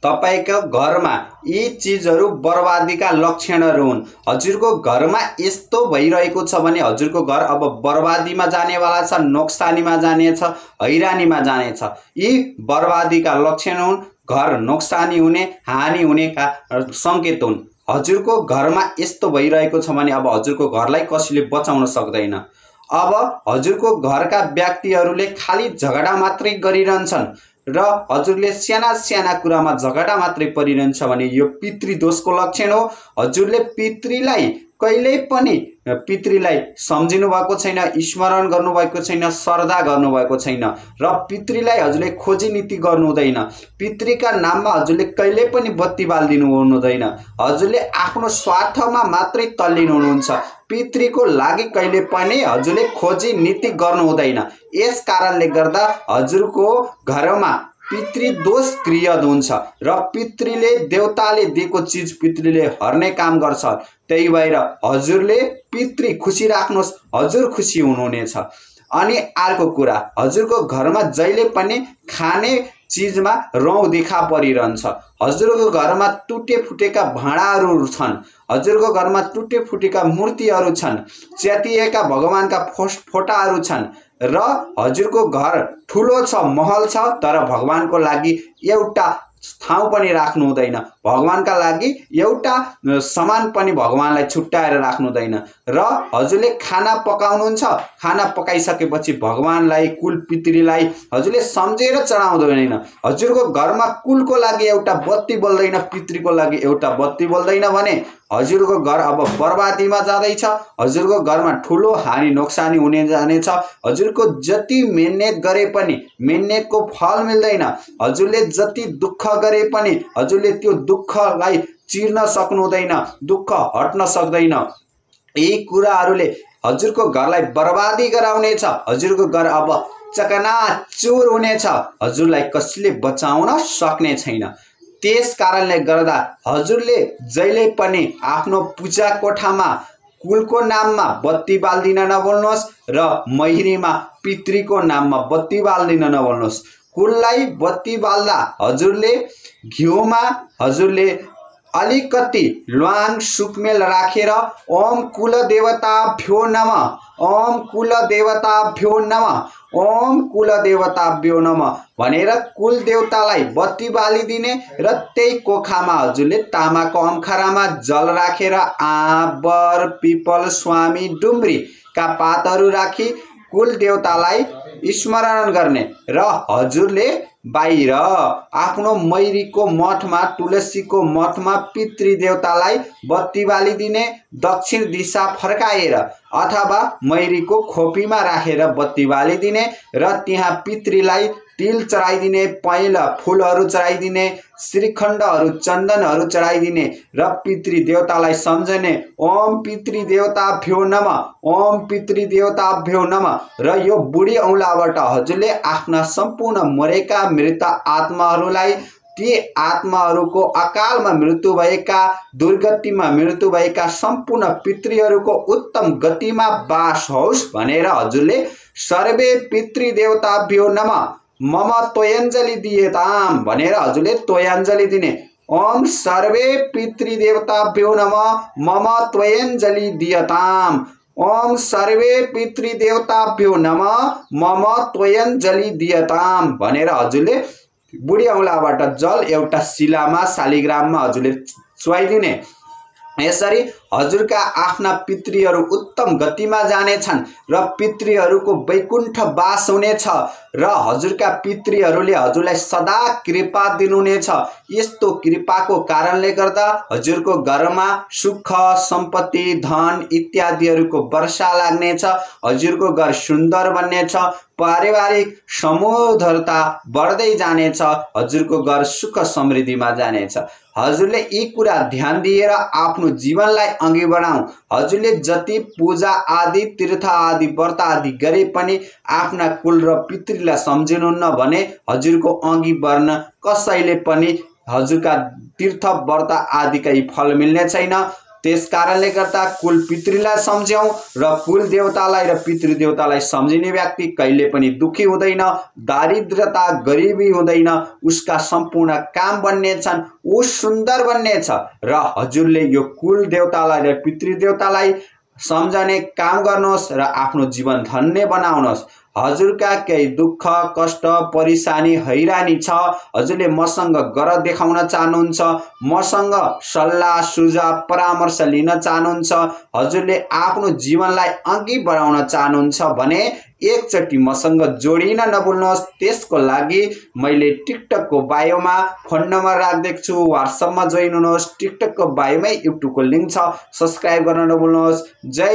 तपाईको घरमा यी चीजहरू बर्बादीका लक्षणहरू हुन्। हजुरको घरमा यस्तो भइरहेको छ भने हजुरको घर अब बर्बादीमा जानेवाला छ, नोक्सानीमा जानेछ, हैरानीमा जानेछ। यी बर्बादीका लक्षण हुन्, घर नोक्सानी हुने, हानि हुनेका संकेत हुन्। हजुरको घरमा यस्तो भइरहेको छ भने अब हजुरको घरलाई कसैले बचाउन सक्दैन। अब हजुरको घरका व्यक्तिहरूले खाली झगडा मात्रै गरिरहन्छन् र हजुरले साना साना कुरामा झगडा मात्रै परिरहन्छ भने यो पितृदोषको लक्षण हो। हजुरले पितृलाई कहिल्यै पनि पितृलाई सम्झिनु भएको छैन, स्मरण गर्नुभएको छैन, श्रद्धा गर्नुभएको छैन र पितृलाई हजुरले खोजी नीति गर्नु हुँदैन। पितृका नाममा हजुरले कहिल्यै पनि बत्ती बाल्दिनु हुँदैन। हजुरले आफ्नो स्वार्थमा मात्रै तल्लीन हुनुहुन्छ। पितृको लागि कहिले पनि हजुरले खोजी नीति गर्नु हुँदैन। यस कारणले गर्दा हजुरको घरमा पितृदोष क्रियाद हुन्छ र पितृले देवताले दिएको चीज पितृले हर्ने काम गर्छ। त्यही भएर हजुरले पितृ खुसी राख्नुहोस्, हजुर खुसी हुनुहुनेछ। अनि अर्को कुरा, हजुरको घरमा जहिले पनि खाने चीजमा रौँ देखा परिरहन्छ। हजुरको घरमा टुटे फुटेका भाँडाहरू छन्, हजुरको घरमा टुटे फुटेका मूर्तिहरू छन्, च्यातिएका भगवानका फोटाहरू छन् र हजुरको घर ठुलो छ, महल छ, तर भगवानको लागि एउटा ठाउँ पनि राख्नु हुँदैन। भगवानका लागि एउटा सामान पनि भगवानलाई छुट्याएर राख्नु हुँदैन र हजुरले खाना पकाउनुहुन्छ, खाना पकाइसकेपछि भगवानलाई, कुल पितृलाई हजुरले सम्झेर चढाउँदैन। हजुरको घरमा कुलको लागि एउटा बत्ती बल्दैन, पितृको लागि एउटा बत्ती बल्दैन भने हजुरको घर अब बर्बादीमा जाँदैछ। हजुरको घरमा ठुलो हानि नोक्सानी हुने जानेछ। हजुरको जति मेहनत गरे पनि मेहनतको फल मिल्दैन। हजुरले जति दुःख गरे पनि हजुरले त्यो दुःखलाई चिर्न सक्नु हुँदैन, दुःख हट्न सक्दैन। यी कुराहरूले हजुरको घरलाई बर्बादी गराउनेछ। हजुरको घर अब चकनाचुर हुनेछ। हजुरलाई कसैले बचाउन सक्ने छैन। त्यस कारणले गर्दा हजुरले जहिले पनि आफ्नो पूजा कोठामा कुलको नाममा बत्ती बाल्दिन नबोल्नुहोस् र मैरीमा पितृको नाममा बत्ती बाल्दिन नबोल्नुहोस्। कुललाई बत्ती बाल्दा हजुरले घिउमा हजुरले अलिकति ल्वाङ सुकमेल राखेर ओम कुल देवताभ्यो नमः, ओम कुल देवताभ्यो नमः, ओम कुल देवताभ्यो नमः भनेर कुल देवतालाई बत्ती बालिदिने र त्यही कोखामा हजुरले तामाको अम्खरामा जल राखेर आँप, बर, पिपल, स्वामी, डुम्रीका पातहरू राखी कुल देवतालाई स्मरण गर्ने र हजुरले बाहिर आफ्नो मैरीको मठमा, तुलसीको मठमा पितृदेवतालाई बत्ती बालिदिने, दक्षिण दिशा फर्काएर अथवा मैरीको खोपीमा राखेर बत्ती बालिदिने र त्यहाँ पितृलाई तिल चढाइदिने, पहेँला फुलहरू चढाइदिने, श्रीखण्डहरू, चन्दनहरू चढाइदिने र पितृदेवतालाई सम्झने ओम पितृदेवताभ्यो नमः, ओम पितृदेवताभ्यो नमः र यो बुढी औँलाबाट हजुरले आफ्ना सम्पूर्ण मरेका मृत आत्माहरूलाई, ती आत्माहरूको अकालमा मृत्यु भएका, दुर्गतिमा मृत्यु भएका सम्पूर्ण पितृहरूको उत्तम गतिमा बास होस् भनेर हजुरले सर्वे पितृदेवताभ्यो नमः मम तोयञ्जली दिएताम भनेर हजुरले तोयञ्जली दिने। ओम सर्वे पितृदेवताभ्यो नमः मम तोयञ्जली दिएताम, ओम सर्वे पितृदेवताभ्यो नमः मम तोयञ्जली दिएताम भनेर हजुरले बुढी औँलाबाट जल एउटा शिलामा, शालिग्राममा हजुरले चुहाइदिने। यसरी हजुरका आफ्ना पितृहरू उत्तम गतिमा जानेछन् र पितृहरूको वैकुण्ठ वास हुनेछ र हजुरका पितृहरूले हजुरलाई सदा कृपा दिनुहुनेछ। यस्तो कृपाको कारणले गर्दा हजुरको घरमा सुख, सम्पत्ति, धन इत्यादिहरूको वर्षा लाग्नेछ। हजुरको घर सुन्दर बन्नेछ, पारिवारिक समुद्धरता बढ्दै जानेछ, हजुरको घर सुख समृद्धिमा जानेछ। हजुरले यी कुरा ध्यान दिएर आफ्नो जीवनलाई अघि बढाउँ। हजुरले जति पूजा आदि, तीर्थ आदि, व्रत आदि गरे पनि आफ्ना कुल र पितृलाई सम्झिनुहुन्न भने हजुरको अघि बढ्न कसैले पनि हजुरका तीर्थ व्रत आदिकै फल मिल्ने छैन। त्यसकारणले गर्दा कुल पितृलाई सम्झ्यौं र कुल देवतालाई र पितृदेवतालाई सम्झिने व्यक्ति कहिले पनि दुखी हुँदैन, दारिद्रता गरिबी हुँदैन, उसका सम्पूर्ण काम बन्नेछन्, ऊ सुन्दर बन्नेछ। र हजुरले यो कुल देवतालाई र पितृदेवतालाई सम्झने काम गर्नुहोस् र आफ्नो जीवन धन्य बनाउनुहोस्। हजुरका केही दुःख कष्ट परेशानी हैरानी छ, हजुरले मसँग गर देखाउन चाहनुहुन्छ, मसँग सल्लाह सुझाव परामर्श लिन चाहनुहुन्छ, हजुरले आफ्नो जीवनलाई अघि बढाउन चाहनुहुन्छ भने एकचोटि मसँग जोडिन नभुल्नुहोस्। त्यसको लागि मैले टिकटकको बायोमा फोन नम्बर राखिदिएको छु, व्हाट्सएपमा जोइन हुनुहोस्। टिकटकको बायोमै युट्युबको लिङ्क छ, सब्स्क्राइब गर्न नभुल्नुहोस्। जय